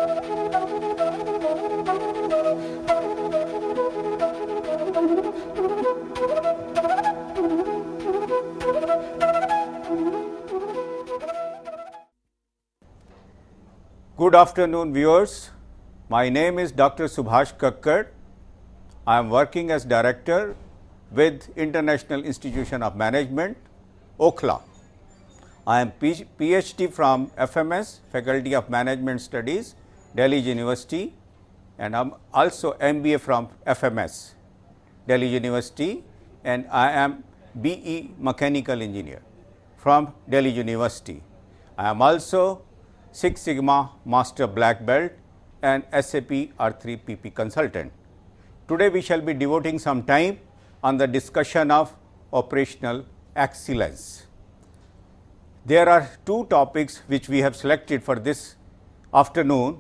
Good afternoon, viewers. My name is Dr. Subhash Kakkad. I am working as director with International Institution of Management, Okhla. I am PhD from FMS, Faculty of Management Studies, Delhi University, and I am also MBA from FMS, Delhi University, and I am BE Mechanical Engineer from Delhi University. I am also Six Sigma Master Black Belt and SAP R3 PP consultant. Today we shall be devoting some time on the discussion of operational excellence. There are two topics which we have selected for this afternoon.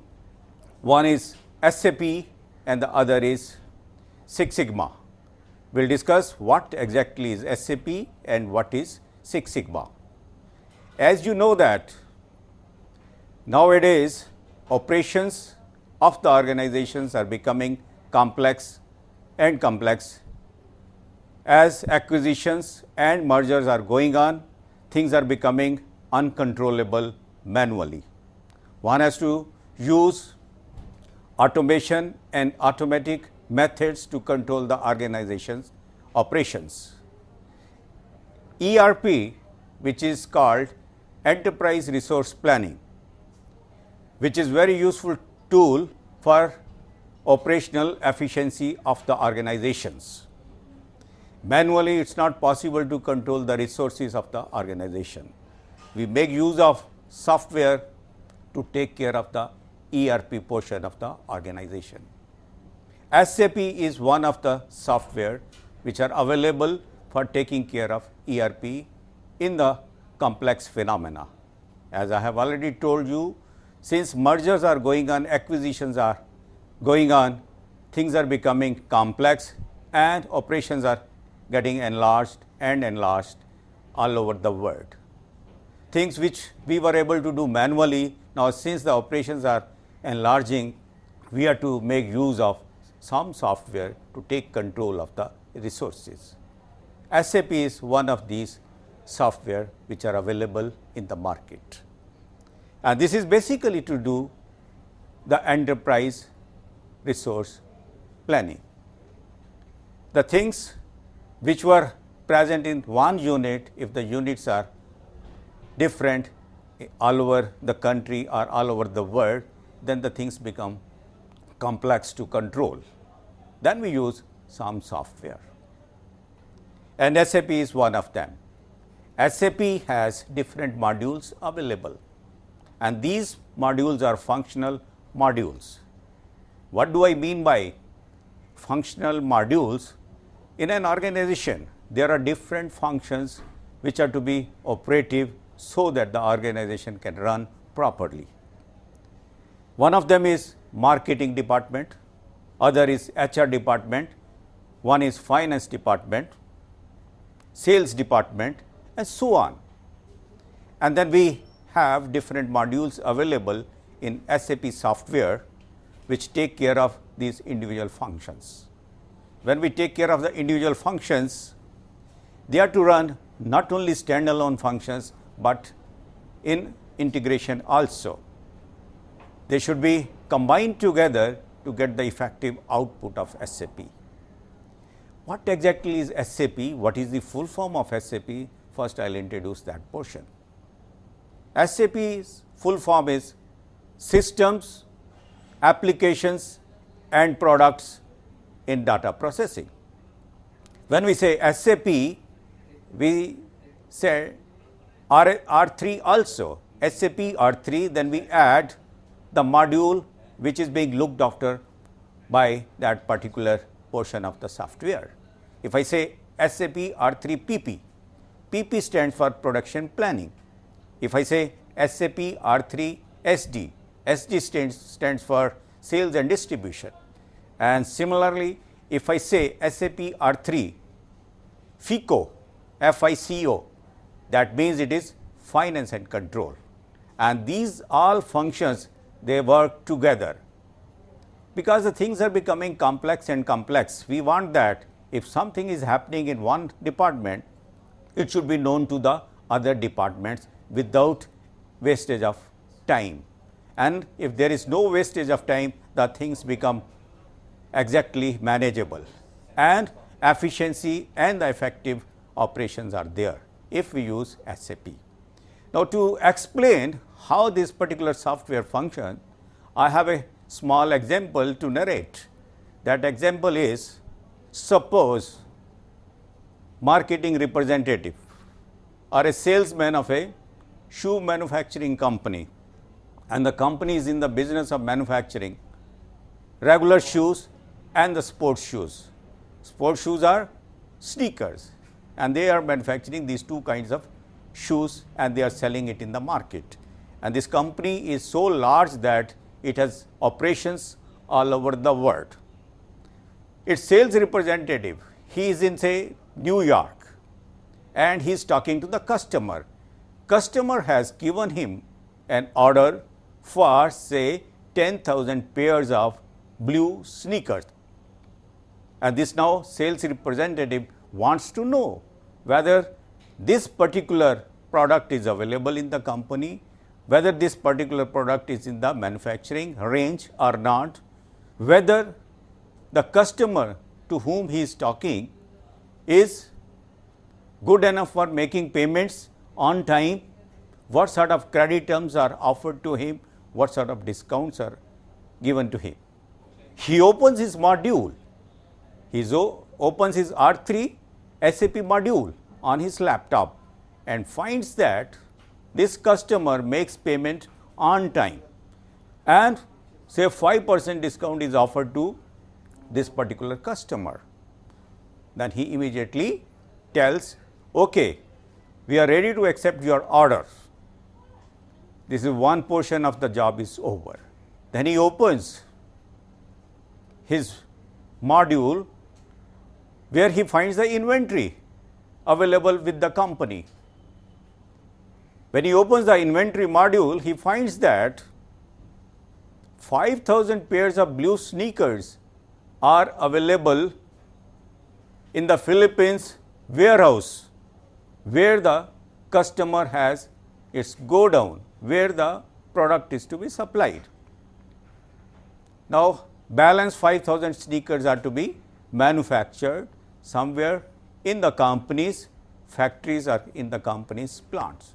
One is SAP and the other is Six Sigma. We will discuss what exactly is SAP and what is Six Sigma. As you know that nowadays operations of the organizations are becoming complex and complex. As acquisitions and mergers are going on, things are becoming uncontrollable manually. One has to use automation and automatic methods to control the organization's operations. ERP, which is called Enterprise Resource Planning, which is very useful tool for operational efficiency of the organizations. Manually, it is not possible to control the resources of the organization. We make use of software to take care of the ERP portion of the organization. SAP is one of the software which are available for taking care of ERP in the complex phenomena. As I have already told you, since mergers are going on, acquisitions are going on, things are becoming complex and operations are getting enlarged and enlarged all over the world. Things which we were able to do manually, now since the operations are enlarging, we have to make use of some software to take control of the resources. SAP is one of these software which are available in the market. And this is basically to do the enterprise resource planning. The things which were present in one unit, if the units are different all over the country or all over the world, then the things become complex to control. Then we use some software. And SAP is one of them. SAP has different modules available. And these modules are functional modules. What do I mean by functional modules? In an organization, there are different functions which are to be operative so that the organization can run properly. One of them is marketing department, other is HR department, one is finance department, sales department, and so on. And then we have different modules available in SAP software which take care of these individual functions. When we take care of the individual functions, they are to run not only standalone functions, but in integration also. They should be combined together to get the effective output of SAP. What exactly is SAP? What is the full form of SAP? First, I will introduce that portion. SAP's full form is Systems, Applications and Products in Data Processing. When we say SAP, we say R3 also, SAP R3, then we add the module which is being looked after by that particular portion of the software. If I say SAP R3 PP, PP stands for production planning. If I say SAP R3 SD, SD stands for sales and distribution. And similarly, if I say SAP R3 FICO, FICO, that means it is finance and control. And these all functions they work together. Because the things are becoming complex and complex, we want that if something is happening in one department, it should be known to the other departments without wastage of time. And if there is no wastage of time, the things become exactly manageable, and efficiency and the effective operations are there if we use SAP. Now, to explain how this particular software functions, I have a small example to narrate. That example is, suppose marketing representative or a salesman of a shoe manufacturing company, and the company is in the business of manufacturing regular shoes and the sports shoes. Sports shoes are sneakers, and they are manufacturing these two kinds of shoes, and they are selling it in the market. And this company is so large that it has operations all over the world. Its sales representative, he is in say New York, and he is talking to the customer. Customer has given him an order for say 10,000 pairs of blue sneakers, and this now sales representative wants to know whether this particular product is available in the company, whether this particular product is in the manufacturing range or not, whether the customer to whom he is talking is good enough for making payments on time, what sort of credit terms are offered to him, what sort of discounts are given to him. He opens his module, he opens his R3 SAP module on his laptop and finds that this customer makes payment on time, and say 5% discount is offered to this particular customer. Then he immediately tells, okay, we are ready to accept your order. This is one portion of the job is over. Then he opens his module where he finds the inventory available with the company. When he opens the inventory module, he finds that 5,000 pairs of blue sneakers are available in the Philippines warehouse, where the customer has its godown, where the product is to be supplied. Now, balance 5,000 sneakers are to be manufactured somewhere in the company's factories or in the company's plants.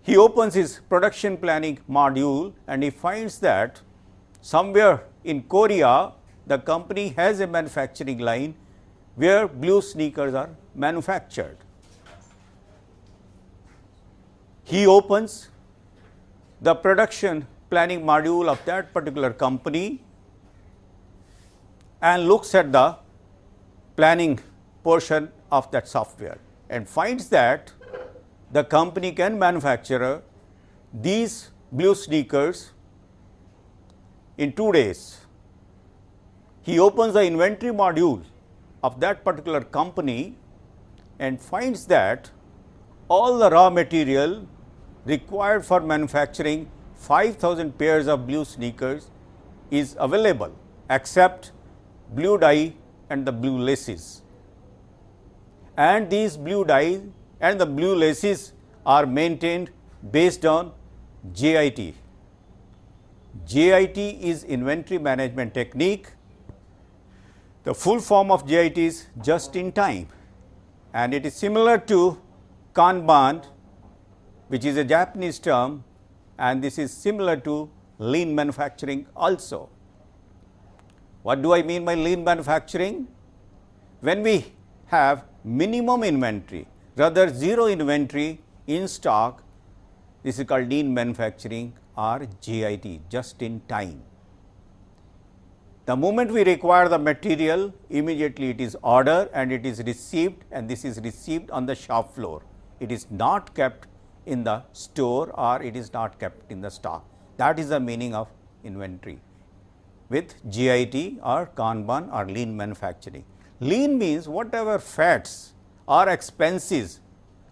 He opens his production planning module and he finds that somewhere in Korea, the company has a manufacturing line where blue sneakers are manufactured. He opens the production planning module of that particular company and looks at the planning portion of that software and finds that the company can manufacture these blue sneakers in 2 days. He opens the inventory module of that particular company and finds that all the raw material required for manufacturing 5,000 pairs of blue sneakers is available, except blue dye and the blue laces. And these blue dye and the blue laces are maintained based on JIT. JIT is inventory management technique. The full form of JIT is just in time, and it is similar to Kanban, which is a Japanese term, and this is similar to lean manufacturing also. What do I mean by lean manufacturing? When we have minimum inventory, rather zero inventory in stock, this is called lean manufacturing or JIT, just in time. The moment we require the material, immediately it is ordered and it is received, and this is received on the shop floor. It is not kept in the store or it is not kept in the stock. That is the meaning of inventory with JIT or Kanban or lean manufacturing. Lean means whatever fats or expenses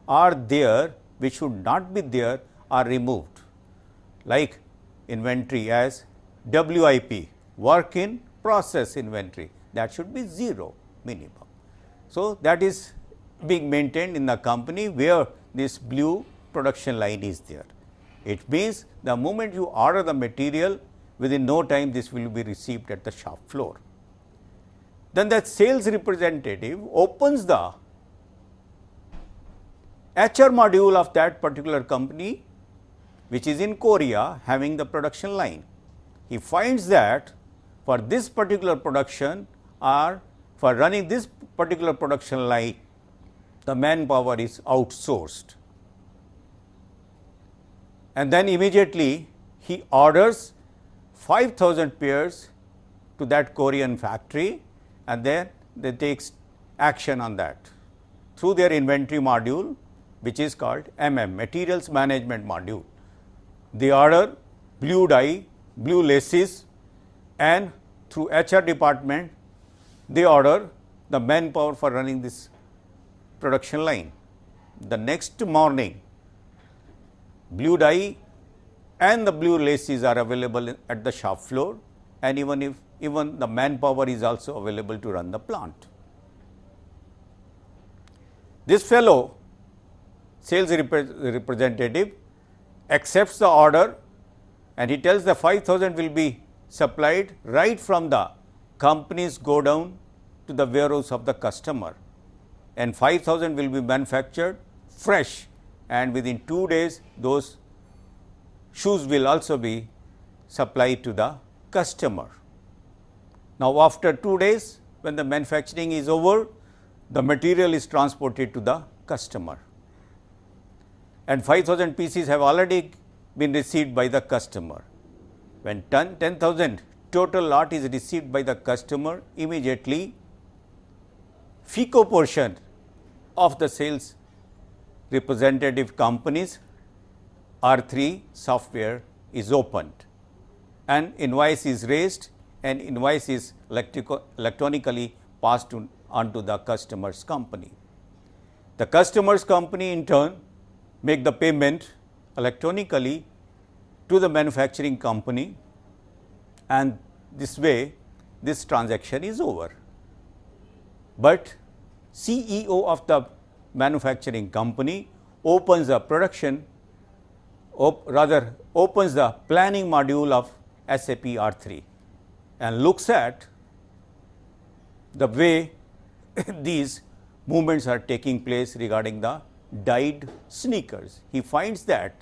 are there which should not be there are removed, like inventory as WIP, work in process inventory, that should be 0 minimum. So, that is being maintained in the company where this blue production line is there. It means the moment you order the material, within no time this will be received at the shop floor. Then that sales representative opens the HR module of that particular company, which is in Korea, having the production line. He finds that for this particular production or for running this particular production line, the manpower is outsourced. And then immediately he orders 5,000 pairs to that Korean factory, and then they take action on that through their inventory module, which is called Materials Management Module. They order blue dye, blue laces, and through HR department they order the manpower for running this production line. The next morning, blue dye and the blue laces are available at the shop floor, and even the manpower is also available to run the plant. This fellow, sales representative, accepts the order, and he tells the 5,000 will be supplied right from the company's godown to the warehouse of the customer, and 5,000 will be manufactured fresh, and within 2 days those shoes will also be supplied to the customer. Now, after 2 days, when the manufacturing is over, the material is transported to the customer, and 5,000 pieces have already been received by the customer. When 10,000 total lot is received by the customer, immediately FICO portion of the sales representative company's R3 software is opened, and invoice is raised, and invoice is electronically passed on to the customer's company. The customer's company in turn make the payment electronically to the manufacturing company, and this way this transaction is over. But CEO of the manufacturing company opens the opens the planning module of SAP R3 and looks at the way these movements are taking place regarding the dyed sneakers. He finds that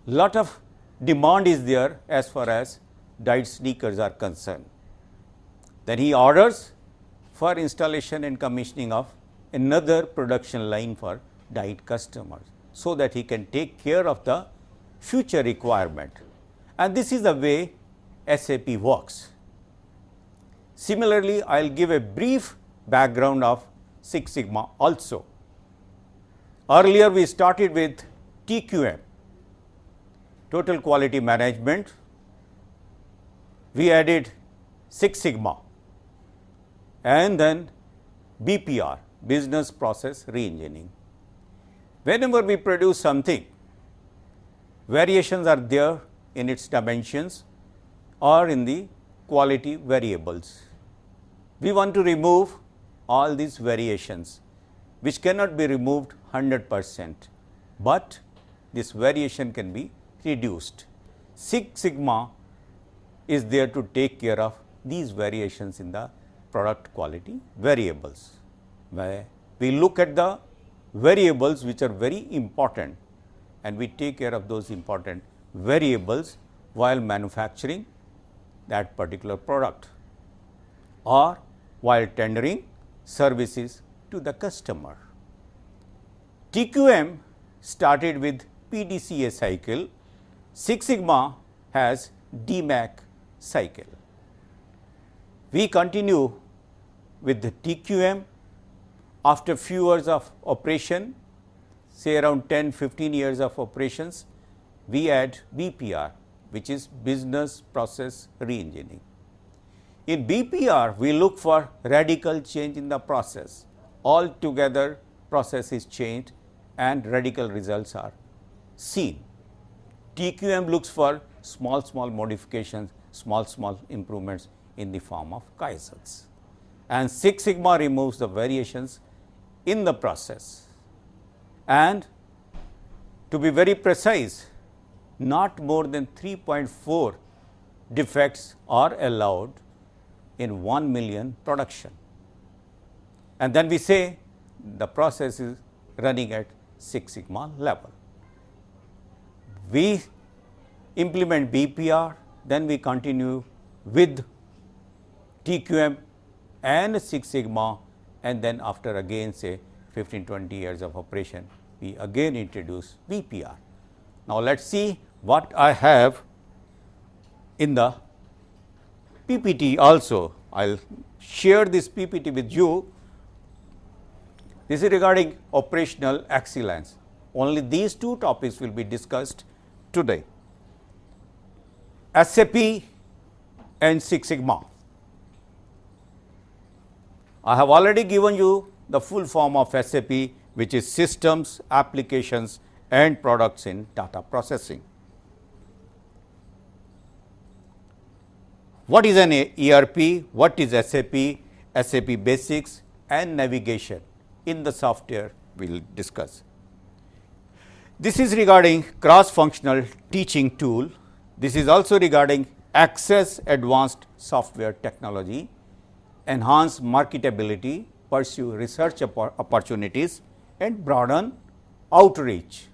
lot of demand is there as far as dyed sneakers are concerned. Then he orders for installation and commissioning of another production line for dyed customers, so that he can take care of the future requirement, and this is the way SAP works. Similarly, I will give a brief background of Six Sigma also. Earlier we started with TQM, Total Quality Management. We added Six Sigma, and then BPR, Business Process Reengineering. Whenever we produce something, variations are there in its dimensions or in the quality variables. We want to remove all these variations, which cannot be removed 100%, but this variation can be reduced. Six Sigma is there to take care of these variations in the product quality variables, where we look at the variables which are very important, and we take care of those important variables while manufacturing that particular product or while tendering services to the customer. TQM started with PDCA cycle. Six Sigma has DMAC cycle. We continue with the TQM. After few years of operation, say around 10-15 years of operations, we add BPR, which is Business Process Reengineering. In BPR, we look for radical change in the process. Altogether, process is changed and radical results are seen. TQM looks for small modifications, small improvements in the form of Kaizens. And Six Sigma removes the variations in the process. And to be very precise, not more than 3.4 defects are allowed in 1 million production. And then we say the process is running at Six Sigma level. We implement BPR, then we continue with TQM and Six Sigma, and then after again say 15-20 years of operation, we again introduce BPR. Now, let us see what I have in the PPT also. I will share this PPT with you. This is regarding operational excellence. Only these two topics will be discussed today. SAP and Six Sigma. I have already given you the full form of SAP, which is systems, applications and products in data processing. What is an ERP? What is SAP? SAP basics and navigation in the software we will discuss. This is regarding cross-functional teaching tool. This is also regarding access advanced software technology, enhance marketability, pursue research opportunities and broaden outreach.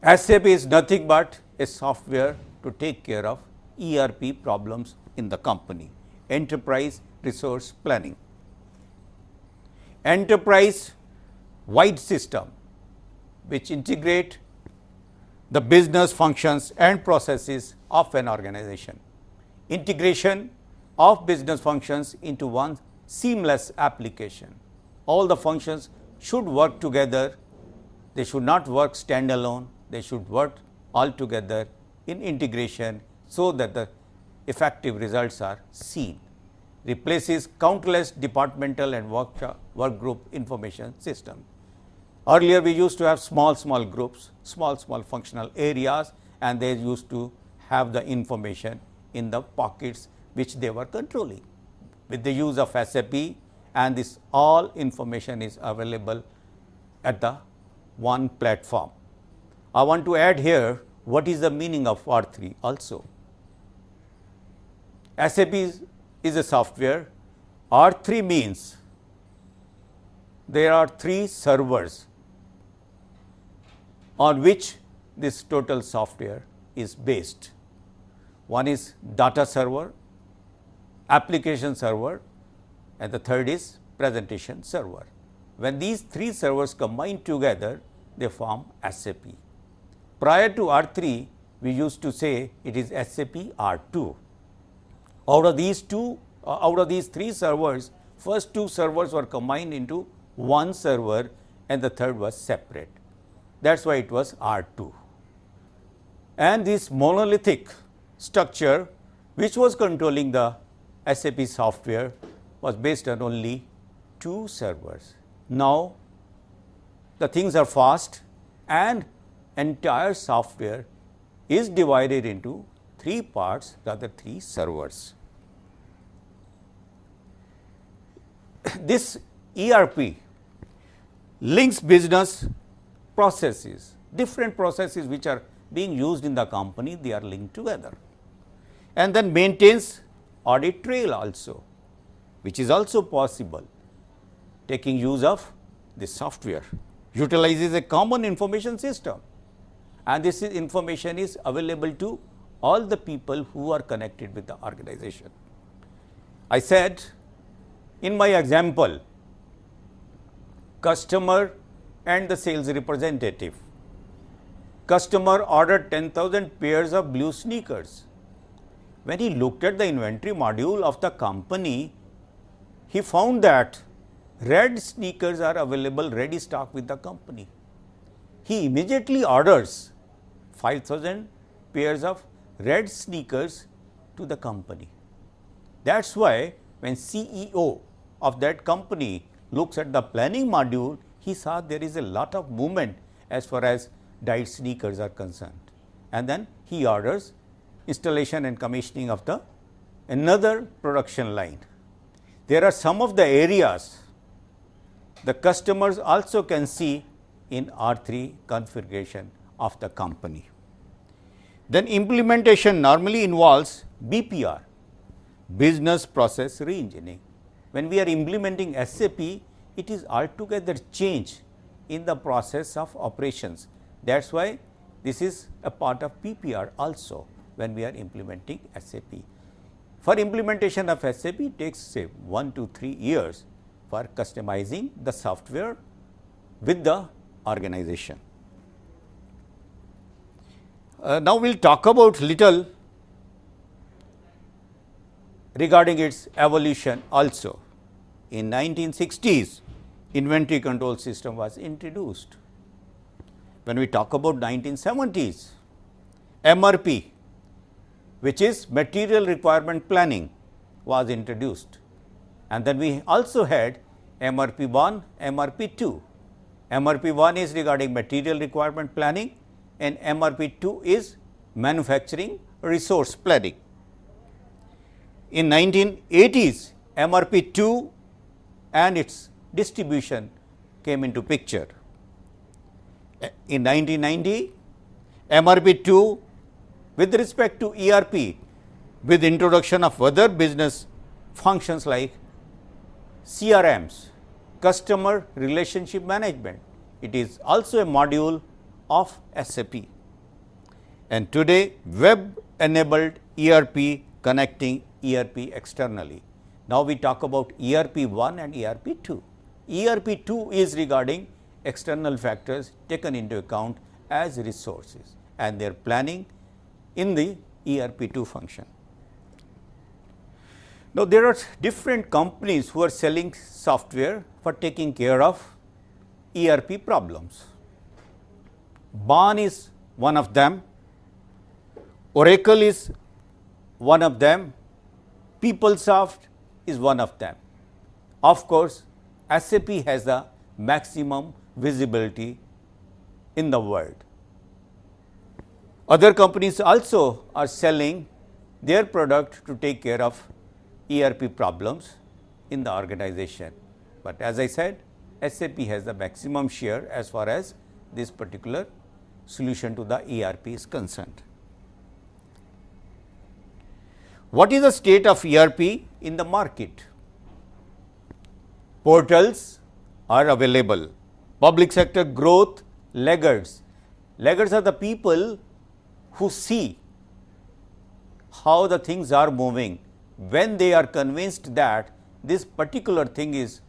SAP is nothing but a software to take care of ERP problems in the company, enterprise resource planning. Enterprise wide system which integrate the business functions and processes of an organization. Integration of business functions into one seamless application. All the functions should work together. They should not work standalone. They should work all together in integration so that the effective results are seen. Replaces countless departmental and work group information system. Earlier we used to have small groups, small functional areas, and they used to have the information in the pockets which they were controlling. With the use of SAP, and this all information is available at the one platform. I want to add here what is the meaning of R3 also. SAP is a software. R3 means there are 3 servers on which this total software is based. One is data server, application server, and the third is presentation server. When these 3 servers combine together, they form SAP. Prior to R3, we used to say it is SAP R2. Out of these 3 servers, first 2 servers were combined into one server and the third was separate. That is why it was R2. And this monolithic structure which was controlling the SAP software was based on only 2 servers. Now, the things are fast and entire software is divided into 3 parts, rather 3 servers. This ERP links business processes, different processes which are being used in the company, they are linked together, and then maintains audit trail also, which is also possible taking use of this software. Utilizes a common information system, and this information is available to all the people who are connected with the organization. I said in my example, customer and the sales representative. Customer ordered 10,000 pairs of blue sneakers. When he looked at the inventory module of the company, he found that red sneakers are available ready stock with the company. He immediately orders 5,000 pairs of red sneakers to the company. That is why when CEO of that company looks at the planning module, he saw there is a lot of movement as far as dyed sneakers are concerned. And then he orders installation and commissioning of the another production line. There are some of the areas the customers also can see in R3 configuration of the company. Then implementation normally involves BPR, business process reengineering. When we are implementing SAP, it is altogether change in the process of operations. That is why this is a part of BPR also when we are implementing SAP. For implementation of SAP, it takes say 1 to 3 years for customizing the software with the organization. Now, we will talk about little regarding its evolution also. In 1960s, inventory control system was introduced. When we talk about 1970s, MRP, which is material requirement planning, was introduced. And then we also had MRP 1, MRP 2. MRP 1 is regarding material requirement planning and MRP 2 is manufacturing resource planning. In 1980s, MRP 2 and its distribution came into picture. In 1990, MRP 2 with respect to ERP with introduction of other business functions like CRMs, customer relationship management. It is also a module of SAP. And today, web enabled ERP connecting ERP externally. Now, we talk about ERP 1 and ERP 2. ERP 2 is regarding external factors taken into account as resources and their planning in the ERP 2 function. Now, there are different companies who are selling software for taking care of ERP problems. BAN is one of them, Oracle is one of them, PeopleSoft is one of them. Of course, SAP has the maximum visibility in the world. Other companies also are selling their product to take care of ERP problems in the organization. But as I said, SAP has the maximum share as far as this particular solution to the ERP is concerned. What is the state of ERP in the market? Portals are available. Public sector growth laggards. Laggards are the people who see how the things are moving. When they are convinced that this particular thing is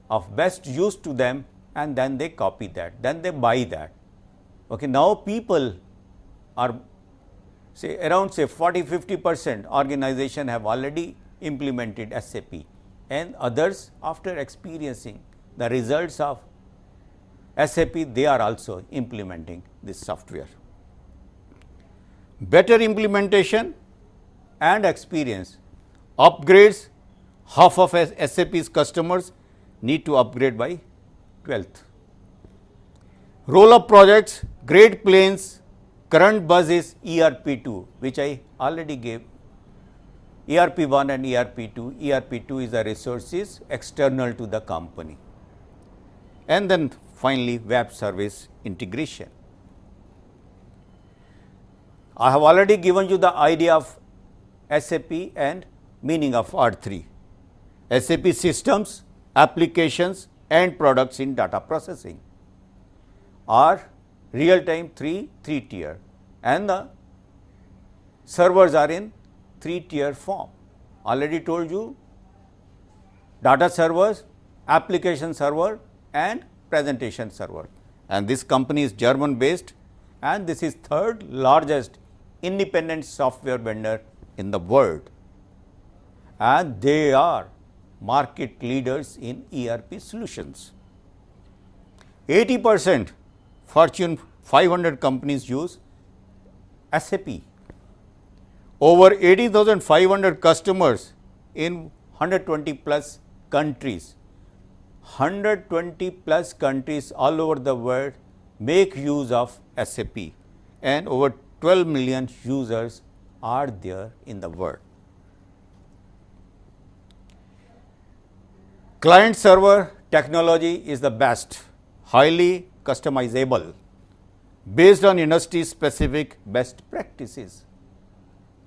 of best use to them, and then they copy that, then they buy that. Okay, now people are say around say 40-50% organization have already implemented SAP, and others after experiencing the results of SAP, they are also implementing this software. Better implementation and experience upgrades. Half of SAP's customers need to upgrade by 12th. Roll up projects, Great Plains, current buzz is ERP 2, which I already gave. ERP 1 and ERP 2. ERP 2 is the resources external to the company. And then finally, web service integration. I have already given you the idea of SAP and meaning of R3. SAP systems, applications and products in data processing are real time 3 tier, and the servers are in 3 tier form. Already told you data servers, application server and presentation server, and this company is German based, and this is third largest independent software vendor in the world, and they are market leaders in ERP solutions. 80% Fortune 500 companies use SAP. Over 80,500 customers in 120 plus countries. 120 plus countries all over the world make use of SAP, and over 12 million users are there in the world. Client server technology is the best, highly customizable, based on industry specific best practices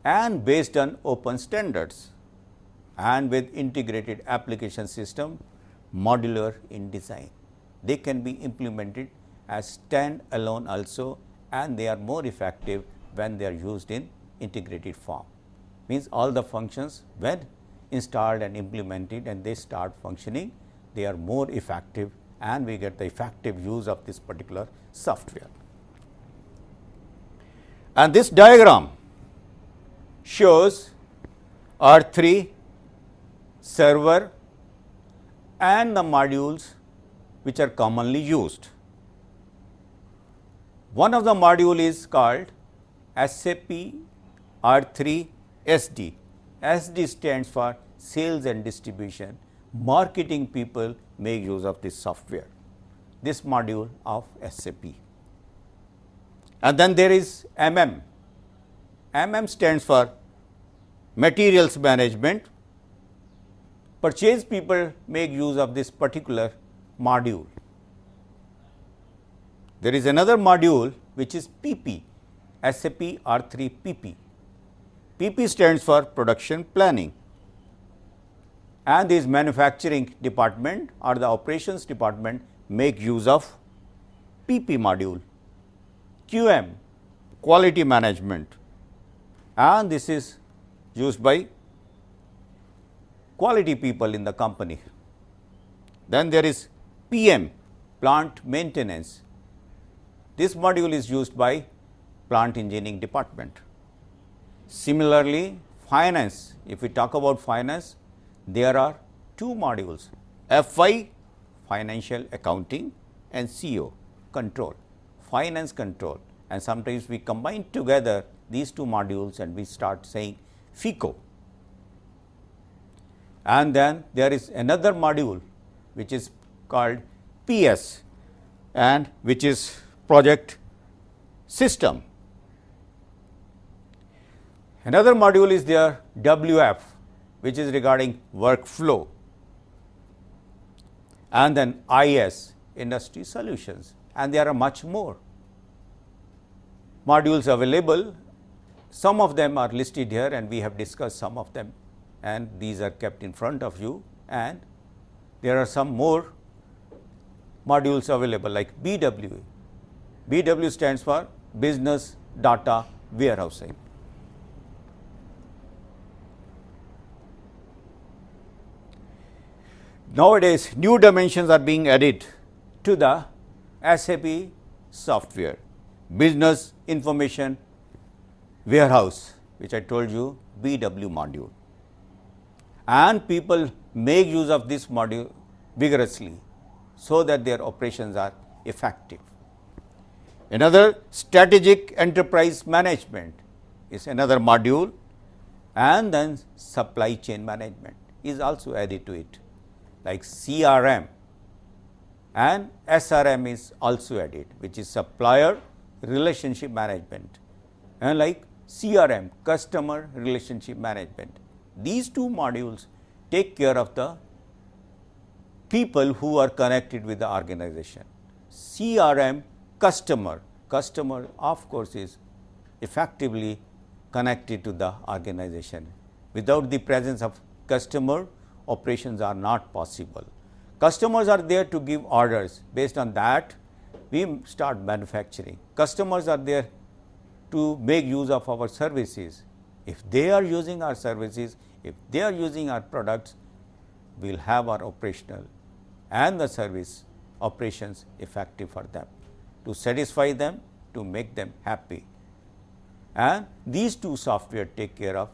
and based on open standards, and with integrated application system, modular in design. They can be implemented as stand-alone also, and they are more effective when they are used in integrated form. Means all the functions when installed and implemented and they start functioning, they are more effective and we get the effective use of this particular software. And this diagram shows R3 server and the modules which are commonly used. One of the module is called SAP R3 SD. SD stands for sales and distribution. Marketing people make use of this software, this module of SAP. And then there is MM. MM stands for materials management. Purchase people make use of this particular module. There is another module which is PP, SAP R3 PP. PP stands for production planning, and this manufacturing department or the operations department make use of PP module. QM, quality management, and this is used by quality people in the company. Then there is PM, plant maintenance. This module is used by plant engineering department. Similarly, finance, if we talk about finance, there are two modules, FI, financial accounting, and CO, control, finance control, and sometimes we combine together these two modules and we start saying FICO. And then there is another module which is called PS, and which is project system. Another module is there WF, which is regarding workflow, and then IS, industry solutions, and there are much more modules available. Some of them are listed here and we have discussed some of them, and these are kept in front of you, and there are some more modules available like BW. BW stands for business data warehousing. Nowadays, new dimensions are being added to the SAP software, business information warehouse, which I told you BW module, and people make use of this module vigorously so that their operations are effective. Another strategic enterprise management is another module, and then supply chain management is also added to it, like CRM, and SRM is also added, which is supplier relationship management, and like CRM, customer relationship management. These two modules take care of the people who are connected with the organization. CRM, customer of course is effectively connected to the organization. Without the presence of customer, operations are not possible. Customers are there to give orders. Based on that, we start manufacturing. Customers are there to make use of our services. If they are using our services, if they are using our products, we will have our operational and the service operations effective for them, to satisfy them, to make them happy. And these two software take care of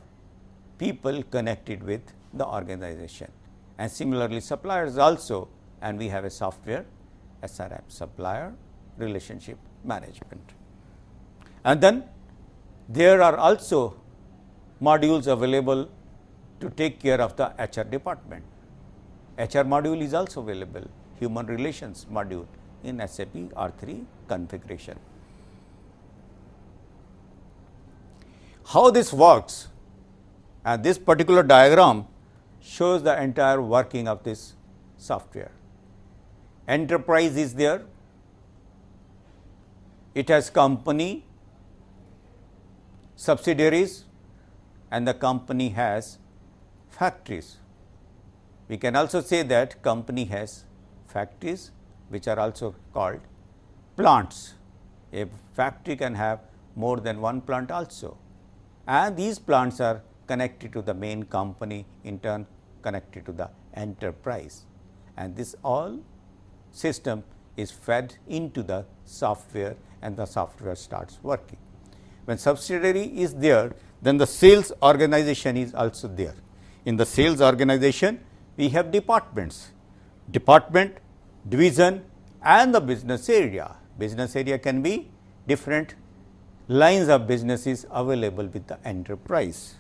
people connected with the organization, and similarly suppliers also, and we have a software SRM, supplier relationship management. And then there are also modules available to take care of the HR department. HR module is also available, human relations module, in SAP R3 configuration. How this works, and this particular diagram shows the entire working of this software. Enterprise is there, it has company, subsidiaries, and the company has factories. We can also say that company has factories, which are also called plants. A factory can have more than one plant also, and these plants are connected to the main company, in turn connected to the enterprise, and this all system is fed into the software and the software starts working. When subsidiary is there, then the sales organization is also there. In the sales organization, we have departments, department, division, and the business area. Business area can be different lines of businesses available with the enterprise.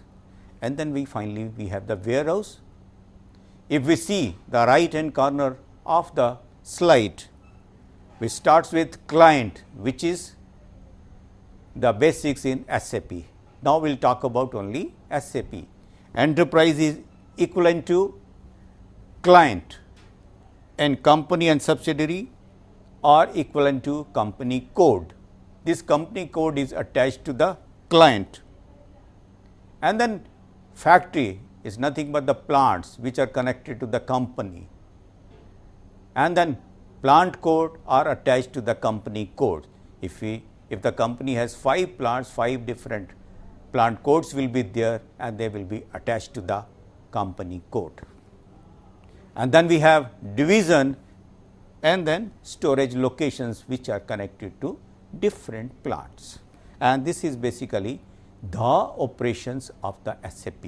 And then we finally we have the warehouse. If we see the right hand corner of the slide, which starts with client, which is the basics in SAP. Now we will talk about only SAP. Enterprise is equivalent to client, and company and subsidiary are equivalent to company code. This company code is attached to the client, and then factory is nothing but the plants which are connected to the company, and then plant code are attached to the company code. If the company has 5 plants, 5 different plant codes will be there, and they will be attached to the company code. And then we have division and then storage locations which are connected to different plants, and this is basically the operations of the SAP.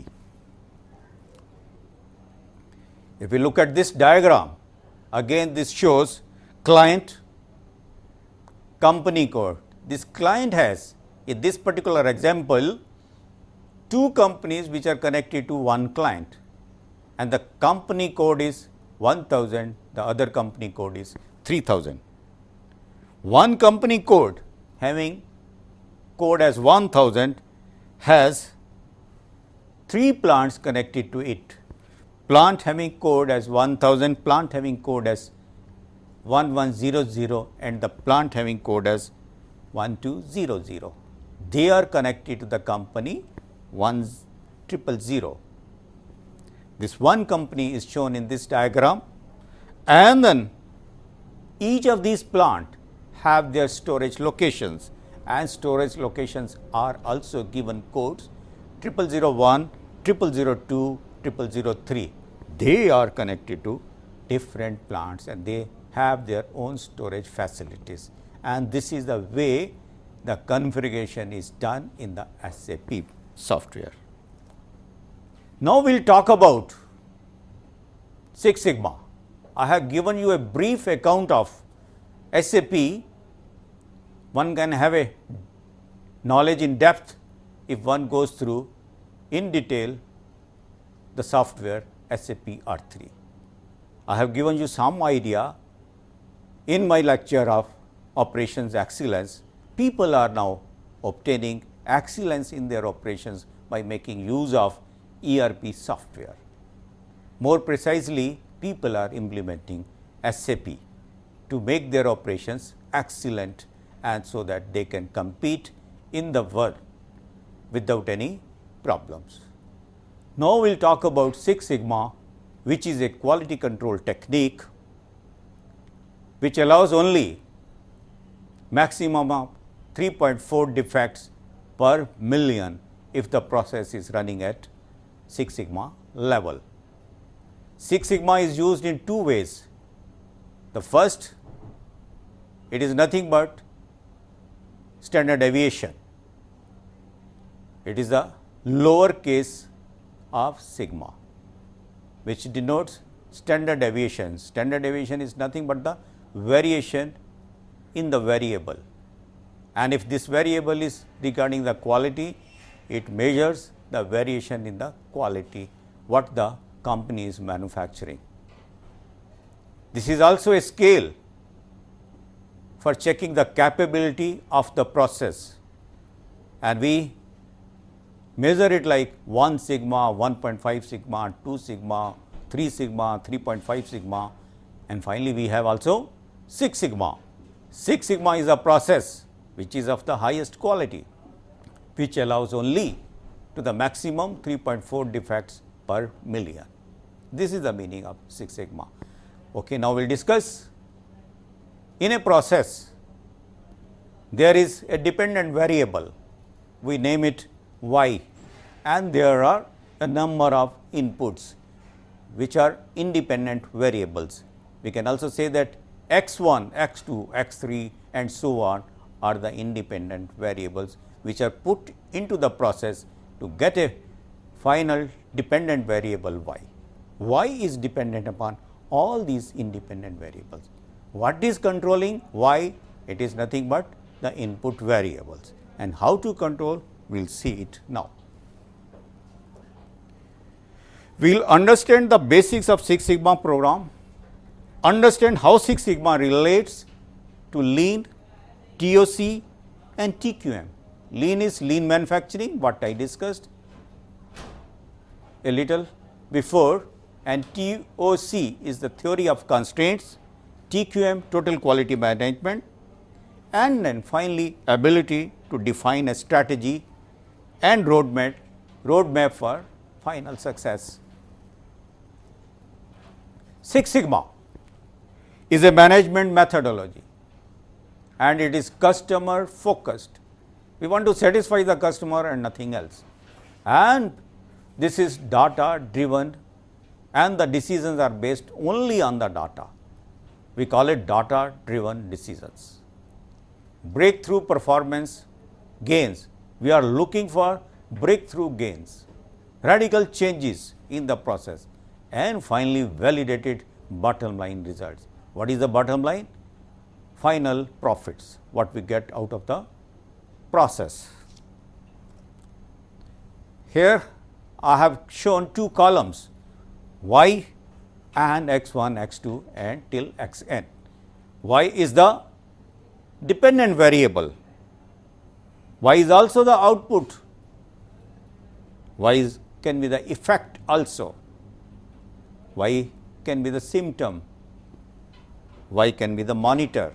If we look at this diagram, again this shows client, company code. This client has, in this particular example, 2 companies which are connected to one client, and the company code is 1000, the other company code is 3000. One company code having code as 1000 has 3 plants connected to it. Plant having code as 1000, plant having code as 1100, and the plant having code as 1200. They are connected to the company 1000. This one company is shown in this diagram, and then each of these plants have their storage locations, and storage locations are also given codes 0001, 0002, 0003. They are connected to different plants, and they have their own storage facilities, and this is the way the configuration is done in the SAP software. Now we will talk about Six Sigma. I have given you a brief account of SAP. One can have a knowledge in depth if one goes through in detail the software SAP R3. I have given you some idea in my lecture of operations excellence. People are now obtaining excellence in their operations by making use of ERP software. More precisely, people are implementing SAP to make their operations excellent, and so that they can compete in the world without any problems. Now we will talk about Six Sigma, which is a quality control technique which allows only maximum of 3.4 defects per million if the process is running at Six Sigma level. Six Sigma is used in 2 ways. The first, it is nothing but standard deviation. It is the lower case of sigma, which denotes standard deviation. Standard deviation is nothing but the variation in the variable, and if this variable is regarding the quality, it measures the variation in the quality what the company is manufacturing. This is also a scale for checking the capability of the process, and we measure it like 1 sigma, 1.5 sigma, 2 sigma, 3 sigma, 3.5 sigma, and finally, we have also 6 sigma. 6 sigma is a process which is of the highest quality, which allows only to the maximum 3.4 defects per million. This is the meaning of 6 sigma. Okay, now we will discuss. In a process, there is a dependent variable, we name it y, and there are a number of inputs which are independent variables. We can also say that x1, x2, x3 and so on are the independent variables which are put into the process to get a final dependent variable y. Y is dependent upon all these independent variables. What is controlling y? It is nothing but the input variables, and how to control, we will see it now. We will understand the basics of Six Sigma program, understand how Six Sigma relates to lean, TOC and TQM. Lean is lean manufacturing, what I discussed a little before, and TOC is the theory of constraints, TQM total quality management, and then finally, ability to define a strategy and roadmap for final success. Six Sigma is a management methodology and it is customer focused. We want to satisfy the customer and nothing else, and this is data driven and the decisions are based only on the data. We call it data driven decisions. Breakthrough performance gains, we are looking for breakthrough gains, radical changes in the process, and finally validated bottom line results. What is the bottom line? Final profits, what we get out of the process. Here I have shown two columns, y and x1, x2 and till xn. Y is the dependent variable, y is also the output, y can be the effect also, y can be the symptom, y can be the monitor,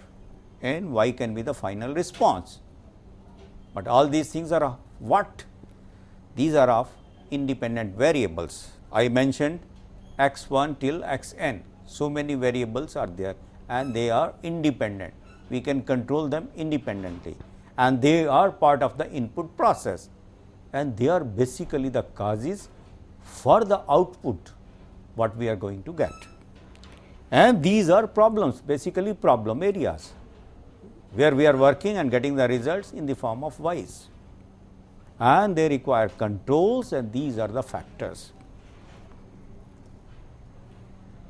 and y can be the final response. But all these things are of what? These are of independent variables. I mentioned x1 till xn, so many variables are there and they are independent. We can control them independently and they are part of the input process, and they are basically the causes for the output what we are going to get. And these are problems, basically problem areas where we are working and getting the results in the form of y's, and they require controls, and these are the factors.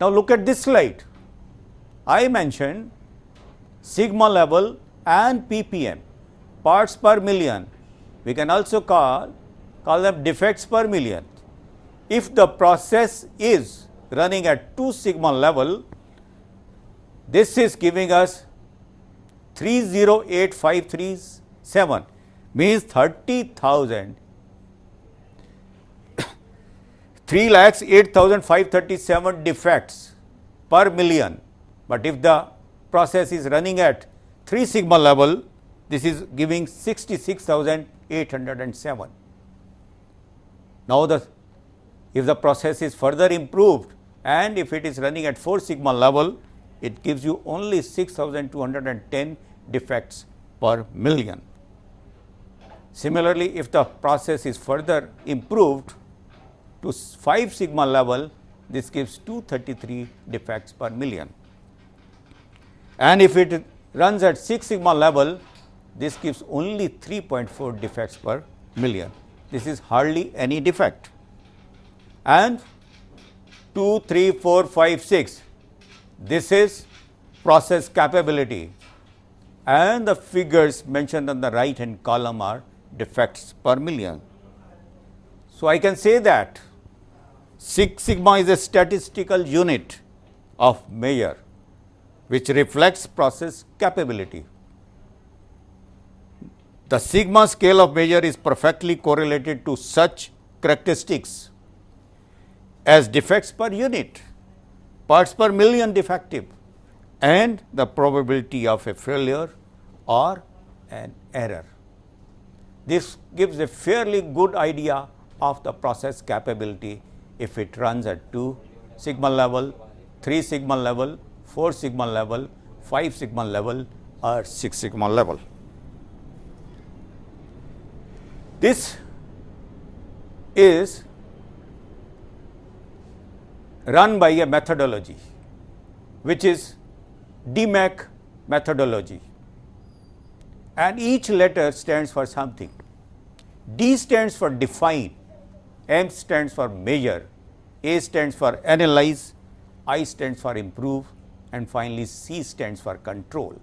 Now, look at this slide. I mentioned sigma level and ppm, parts per million. We can also call them defects per million. If the process is running at 2 sigma level, this is giving us 308,537, means 30,000, 3,08,537 defects per million. But if the process is running at 3 sigma level, this is giving 66,807. Now, if the process is further improved and if it is running at 4 sigma level, it gives you only 6,210 defects per million. Similarly, if the process is further improved to 5 sigma level, this gives 233 defects per million. And if it runs at 6 sigma level, this gives only 3.4 defects per million. This is hardly any defect. And 2, 3, 4, 5, 6, this is process capability, and the figures mentioned on the right hand column are defects per million. So, I can say that Six Sigma is a statistical unit of measure which reflects process capability. The sigma scale of measure is perfectly correlated to such characteristics as defects per unit, parts per million defective, and the probability of a failure or an error. This gives a fairly good idea of the process capability if it runs at 2 sigma level, 3 sigma level, 4 sigma level, 5 sigma level or 6 sigma level. This is run by a methodology which is DMAIC methodology, and each letter stands for something. D stands for define, M stands for measure, A stands for analyze, I stands for improve, and finally C stands for control,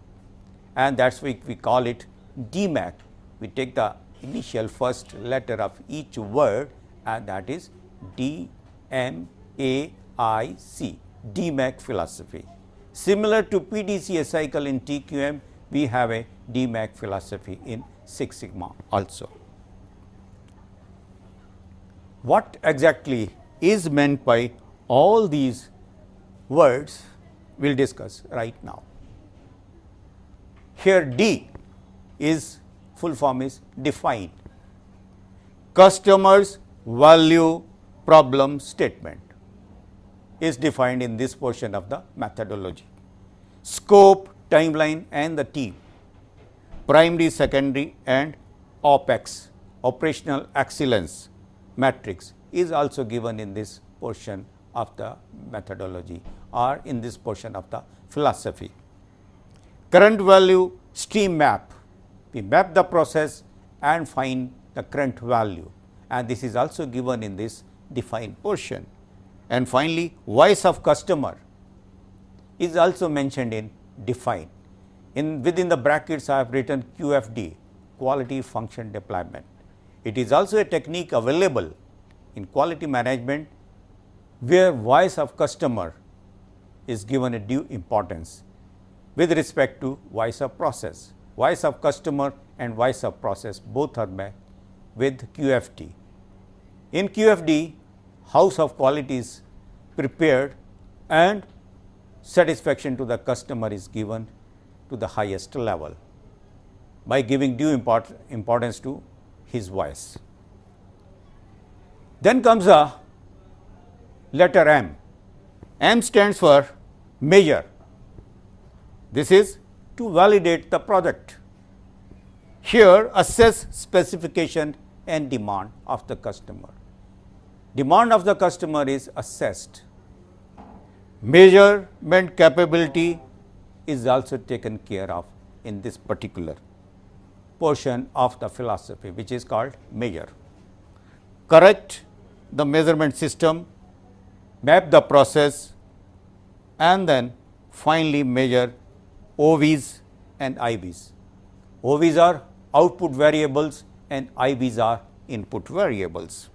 and that's why we call it DMAIC. We take the initial first letter of each word, and that is D, M, A, I, C, DMAIC philosophy. Similar to PDCA cycle in TQM, we have a DMAIC philosophy in Six Sigma also. What exactly is meant by all these words we will discuss right now. Here D is full form is define, customers value problem statement is defined in this portion of the methodology. Scope, timeline and the team, primary, secondary and OPEX, operational excellence matrix is also given in this portion of the methodology or in this portion of the philosophy. Current value stream map, we map the process and find the current value, and this is also given in this define portion. And finally, voice of customer is also mentioned in define. Within the brackets I have written QFD, quality function deployment. It is also a technique available in quality management where voice of customer is given a due importance with respect to voice of process. Voice of customer and voice of process both are met with QFD. In QFD, house of quality is prepared and satisfaction to the customer is given to the highest level by giving due importance to his voice. Then comes a letter M. M stands for measure. This is to validate the product. Here assess specification and demand of the customer. Demand of the customer is assessed. Measurement capability is also taken care of in this particular portion of the philosophy, which is called measure. Correct the measurement system, map the process, and then finally measure OVs and IVs. OVs are output variables and IVs are input variables.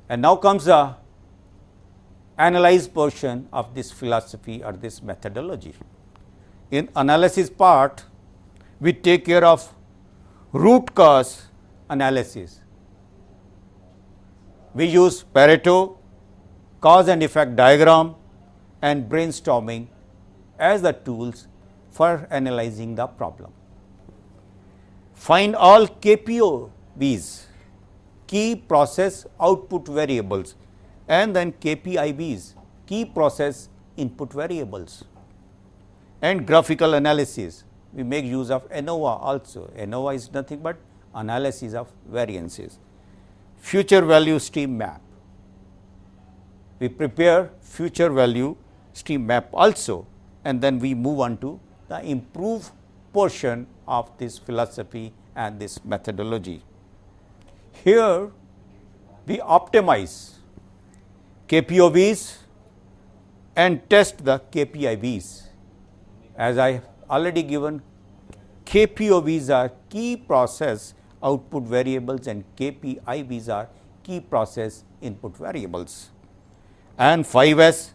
And now comes the analyze portion of this philosophy or this methodology. In analysis part, we take care of root cause analysis. We use Pareto, cause and effect diagram and brainstorming as the tools for analyzing the problem. Find all KPOVs, key process output variables, and then KPIVs, key process input variables, and graphical analysis. We make use of ANOVA also. ANOVA is nothing but analysis of variances. Future value stream map. We prepare future value stream map also, and then we move on to the improved portion of this philosophy and this methodology. Here we optimize KPOVs and test the KPIVs. As I have already given, KPOVs are key process output variables and KPIVs are key process input variables. And 5S,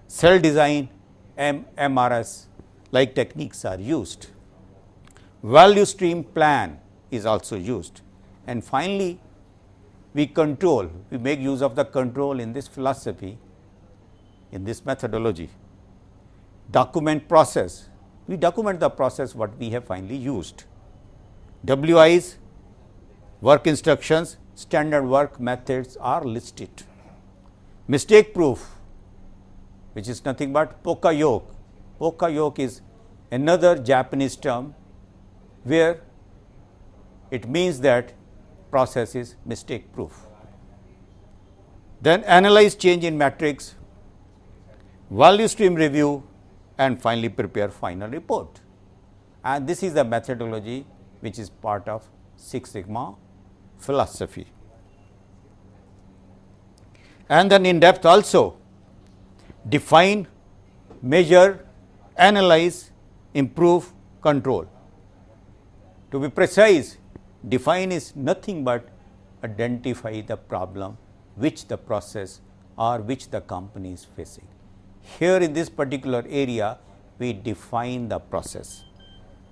cell design MRS like techniques are used. Value stream plan is also used. And finally, we make use of the control in this philosophy, in this methodology. Document process, we document the process what we have finally used. WIs, work instructions, standard work methods are listed. Mistake proof, which is nothing but Poka-yoke. Poka-yoke is another Japanese term where it means that process is mistake proof. Then analyze change in matrix, value stream review, and finally prepare final report. And this is the methodology which is part of Six Sigma philosophy. And then in depth also define, measure, analyze, improve, control. To be precise, define is nothing but identify the problem which the process or which the company is facing. Here in this particular area, we define the process.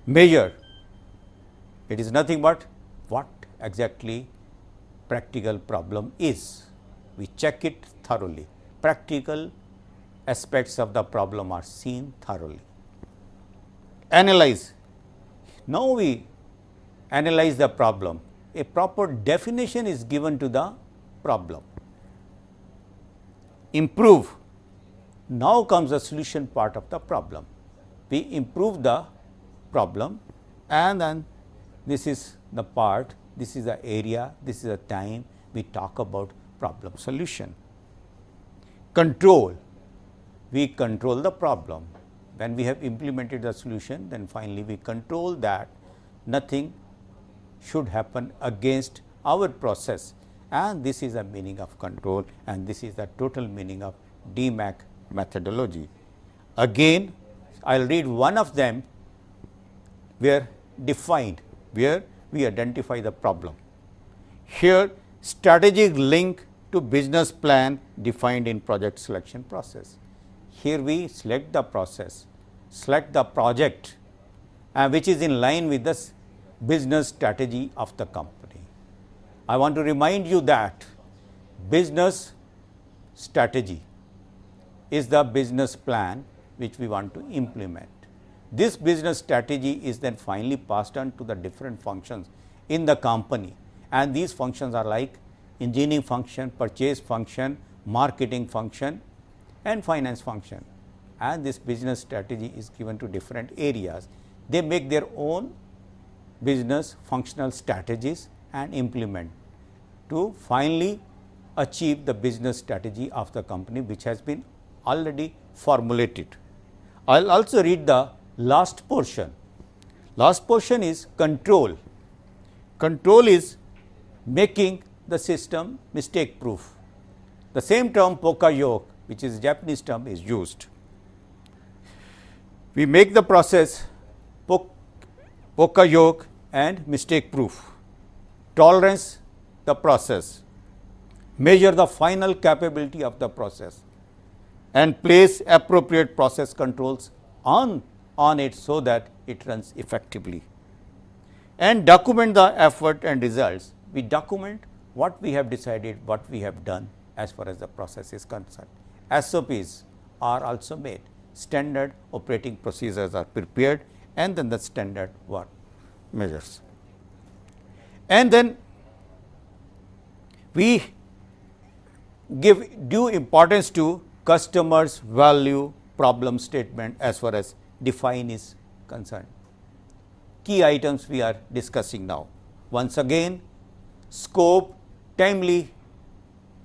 Measure, it is nothing but what exactly practical problem is. We check it thoroughly. Practical aspects of the problem are seen thoroughly. Analyze, now we analyze the problem. A proper definition is given to the problem. Improve, now comes the solution part of the problem. We improve the problem, and then this is the part, this is the area, this is the time we talk about problem solution. Control, we control the problem. When we have implemented the solution, then finally we control that nothing should happen against our process, and this is the meaning of control, and this is the total meaning of DMAC methodology. Again, I will read one of them where defined, where we identify the problem. Here, strategic link to business plan defined in project selection process. Here we select the process, select the project, which is in line with the business strategy of the company. I want to remind you that business strategy is the business plan which we want to implement. This business strategy is then finally passed on to the different functions in the company, and these functions are like engineering function, purchase function, marketing function, and finance function. And this business strategy is given to different areas. They make their own business functional strategies and implement to finally achieve the business strategy of the company, which has been already formulated. I will also read the last portion. Last portion is control. Control is making the system mistake proof. The same term Poka-yoke, which is Japanese term, is used. We make the process Poka-yoke and mistake proof. Tolerance the process, measure the final capability of the process, and place appropriate process controls on it so that it runs effectively. And document the effort and results. We document what we have decided, what we have done as far as the process is concerned. SOPs are also made, standard operating procedures are prepared, and then the standard work measures. And then we give due importance to customers value problem statement as far as define is concerned. Key items we are discussing now. Once again, scope, timeline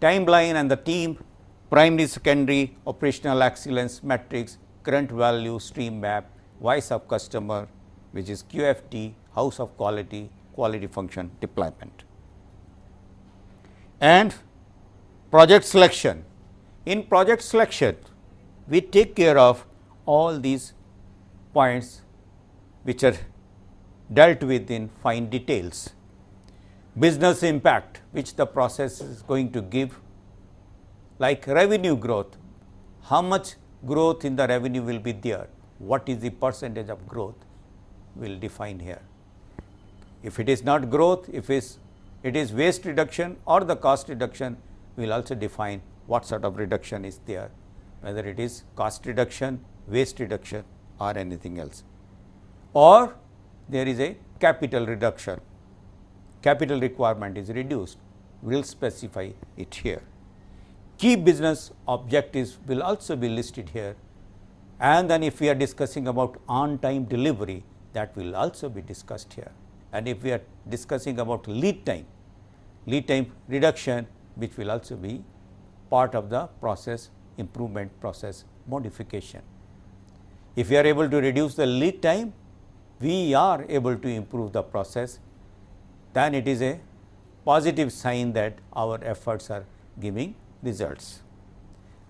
and the team, primary, secondary, operational excellence metrics, current value stream map, voice of customer, which is QFT, house of quality, quality function deployment. And project selection. In project selection, we take care of all these points which are dealt with in fine details. Business impact, which the process is going to give, like revenue growth, how much growth in the revenue will be there. What is the percentage of growth we will define here. If it is not growth, if it is waste reduction or the cost reduction, we will also define what sort of reduction is there, whether it is cost reduction, waste reduction or anything else. Or there is a capital reduction, capital requirement is reduced, we will specify it here. Key business objectives will also be listed here, and then if we are discussing about on time delivery, that will also be discussed here. And if we are discussing about lead time reduction, which will also be part of the process improvement, process modification. If we are able to reduce the lead time, we are able to improve the process, then it is a positive sign that our efforts are giving results.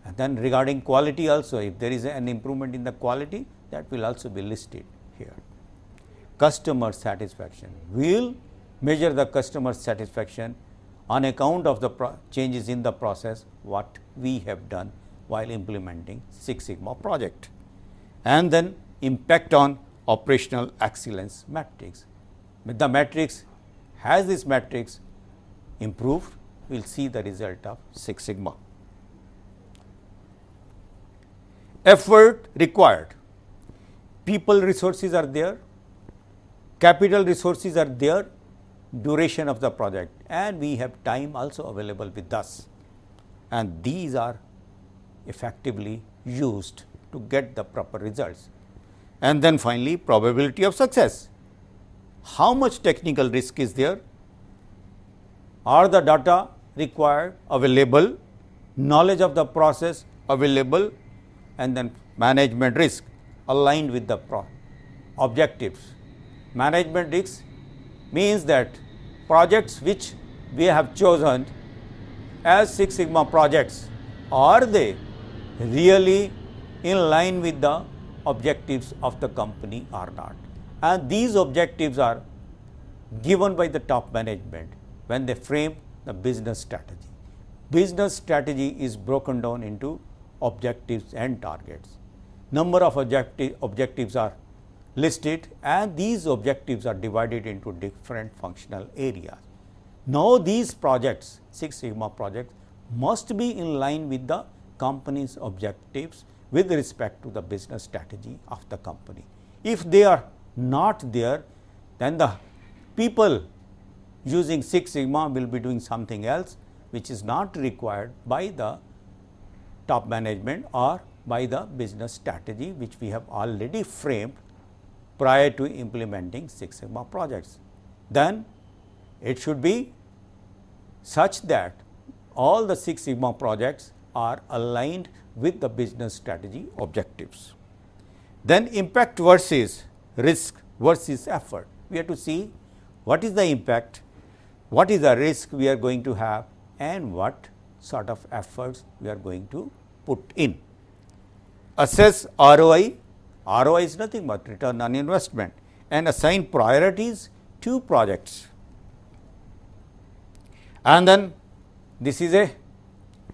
And then regarding quality also, if there is an improvement in the quality, that will also be listed here. Customer satisfaction, we will measure the customer satisfaction on account of the changes in the process what we have done while implementing Six Sigma project. And then impact on operational excellence matrix. With the matrix, has this matrix improved, we will see the result of Six Sigma. Effort required, people resources are there, capital resources are there, duration of the project, and we have time also available with us, and these are effectively used to get the proper results. And then finally, probability of success. How much technical risk is there? Are the data required available, knowledge of the process available, and then management risk aligned with the objectives. Management risk means that projects which we have chosen as Six Sigma projects, are they really in line with the objectives of the company or not? And these objectives are given by the top management when they frame the business strategy. Business strategy is broken down into objectives and targets. Number of objectives are listed, and these objectives are divided into different functional areas. Now, these projects, Six Sigma projects, must be in line with the company's objectives with respect to the business strategy of the company. If they are not there, then the people using Six Sigma will be doing something else which is not required by the top management or by the business strategy which we have already framed prior to implementing Six Sigma projects. Then it should be such that all the Six Sigma projects are aligned with the business strategy objectives. Then impact versus risk versus effort. We have to see what is the impact, what is the risk we are going to have, and what sort of efforts we are going to put in. Assess ROI. ROI is nothing but return on investment, and assign priorities to projects. And then this is a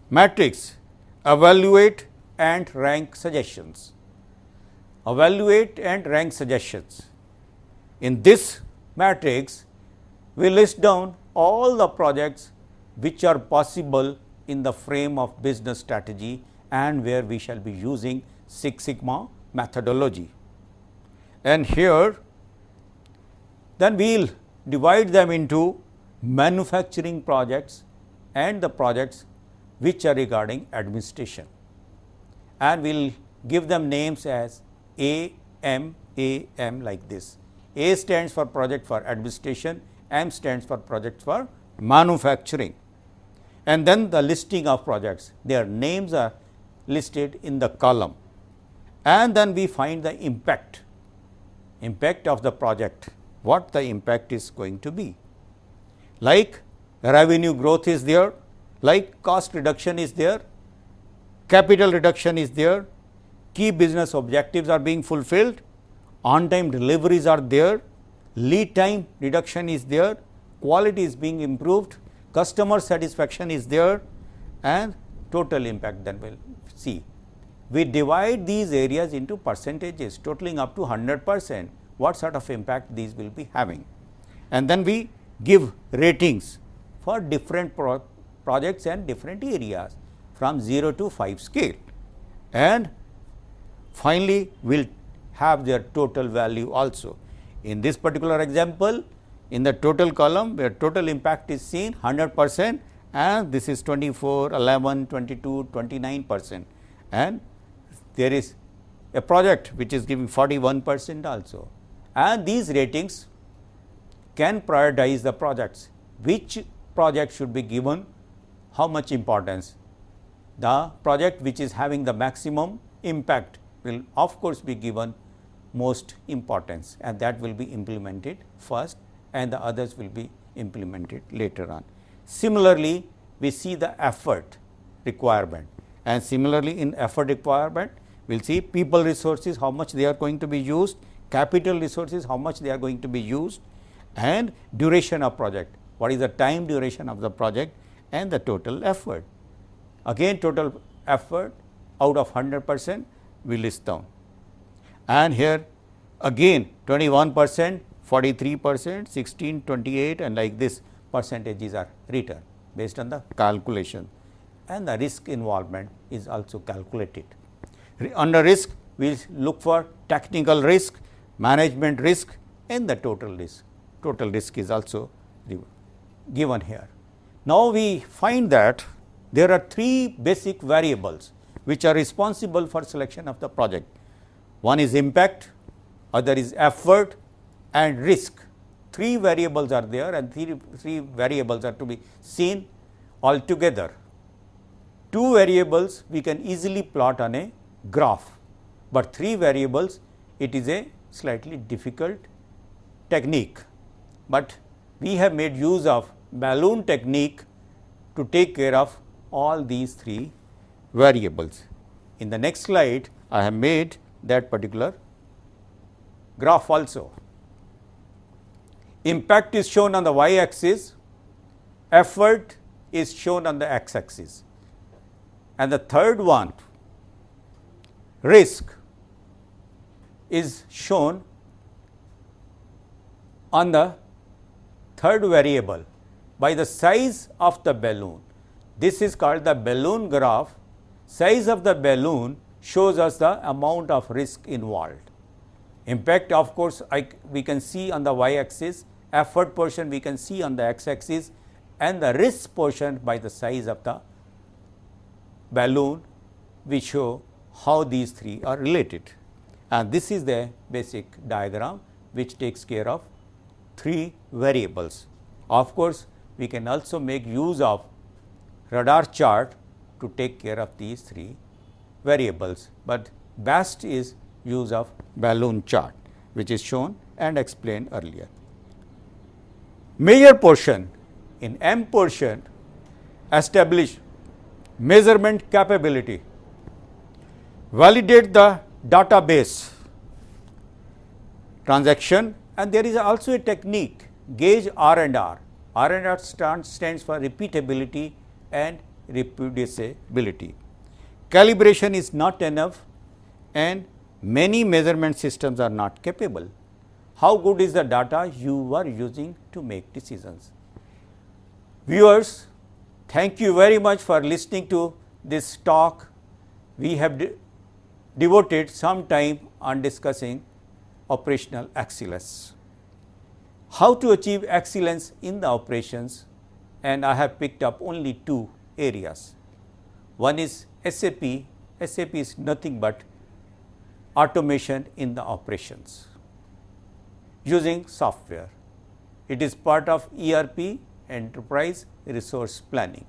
matrix, evaluate and rank suggestions. Evaluate and rank suggestions. In this matrix, we list down all the projects which are possible in the frame of business strategy and where we shall be using Six Sigma methodology. And here then we will divide them into manufacturing projects and the projects which are regarding administration, and we will give them names as A, M, like this. A stands for project for administration, M stands for project for manufacturing, and then the listing of projects, their names are listed in the column, and then we find the impact of the project, what the impact is going to be. Like revenue growth is there, like cost reduction is there, capital reduction is there, key business objectives are being fulfilled, on time deliveries are there, lead time reduction is there, quality is being improved, customer satisfaction is there, and total impact then we will see. we divide these areas into percentages totaling up to 100%, what sort of impact these will be having. And then we give ratings for different projects and different areas from 0 to 5 scale. And finally, we will have their total value also. In this particular example, in the total column where total impact is seen 100%, and this is 24, 11, 22, 29%, and there is a project which is giving 41% also. And these ratings can prioritize the projects, which project should be given how much importance. The project which is having the maximum impact will of course be given most importance, and that will be implemented first and the others will be implemented later on. Similarly, we see the effort requirement, and similarly in effort requirement we will see people resources, how much they are going to be used, capital resources, how much they are going to be used, and duration of project, what is the time duration of the project, and the total effort. Again total effort out of 100% we list down, and here again 21%, 43%, 16, 28, and like this percentages are written based on the calculation, and the risk involvement is also calculated. Under risk we will look for technical risk, management risk, and the total risk. Total risk is also given here. Now, we find that there are 3 basic variables which are responsible for selection of the project. One is impact, other is effort, and risk. 3 variables are there, and 3 variables are to be seen altogether. 2 variables we can easily plot on a graph, but 3 variables it is a slightly difficult technique, but we have made use of balloon technique to take care of all these 3 variables. In the next slide I have made that particular graph also. Impact is shown on the y axis, effort is shown on the x axis, and the third one, risk, is shown on the third variable by the size of the balloon. This is called the balloon graph. Size of the balloon shows us the amount of risk involved. Impact, of course, we can see on the y axis, effort portion we can see on the x axis, and the risk portion by the size of the balloon we show how these 3 are related. And this is the basic diagram which takes care of 3 variables. Of course, we can also make use of radar chart to take care of these 3 variables, but best is use of balloon chart, which is shown and explained earlier. Measure portion, in M portion establish measurement capability, validate the database transaction, and there is also a technique, gauge R&R. R&R stands for repeatability and reproducibility. Calibration is not enough and many measurement systems are not capable. How good is the data you are using to make decisions? Viewers, thank you very much for listening to this talk. We have devoted some time on discussing operational excellence. How to achieve excellence in the operations, and I have picked up only 2 areas. One is SAP. SAP is nothing but automation in the operations using software. It is part of ERP, enterprise resource planning,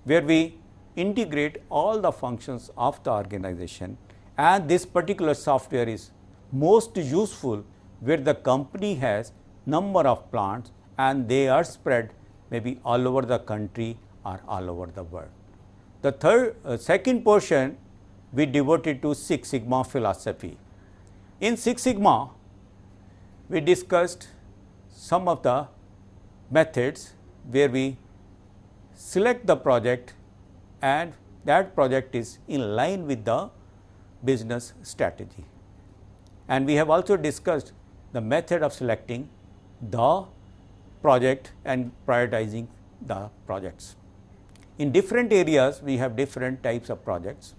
where we integrate all the functions of the organization, and this particular software is most useful where the company has number of plants and they are spread maybe all over the country or all over the world. The second portion we devoted to Six Sigma philosophy. In Six Sigma, we discussed some of the methods where we select the project and that project is in line with the business strategy. And we have also discussed the method of selecting the project and prioritizing the projects. In different areas, we have different types of projects,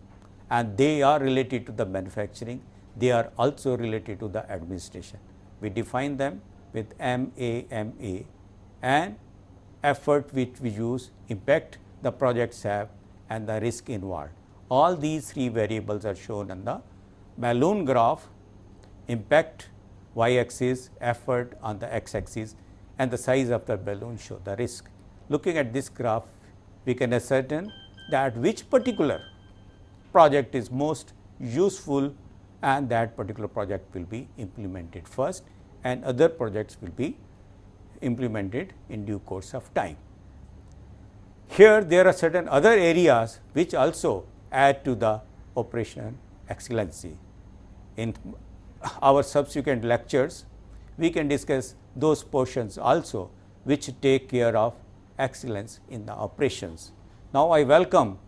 and they are related to the manufacturing. They are also related to the administration. We define them with MAMA, and effort which we use, impact the projects have, and the risk involved. All these three variables are shown on the balloon graph: impact y-axis, effort on the x-axis, and the size of the balloon show the risk. Looking at this graph, we can ascertain that which particular project is most useful, and that particular project will be implemented first, and other projects will be implemented in due course of time. Here there are certain other areas which also add to the operational excellency. In our subsequent lectures, we can discuss those portions also which take care of excellence in the operations. Now, I welcome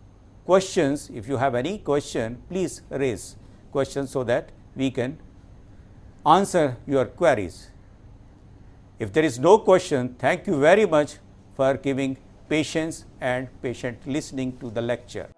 questions. If you have any question, please raise questions so that we can answer your queries. If there is no question, thank you very much for giving patience and patient listening to the lecture.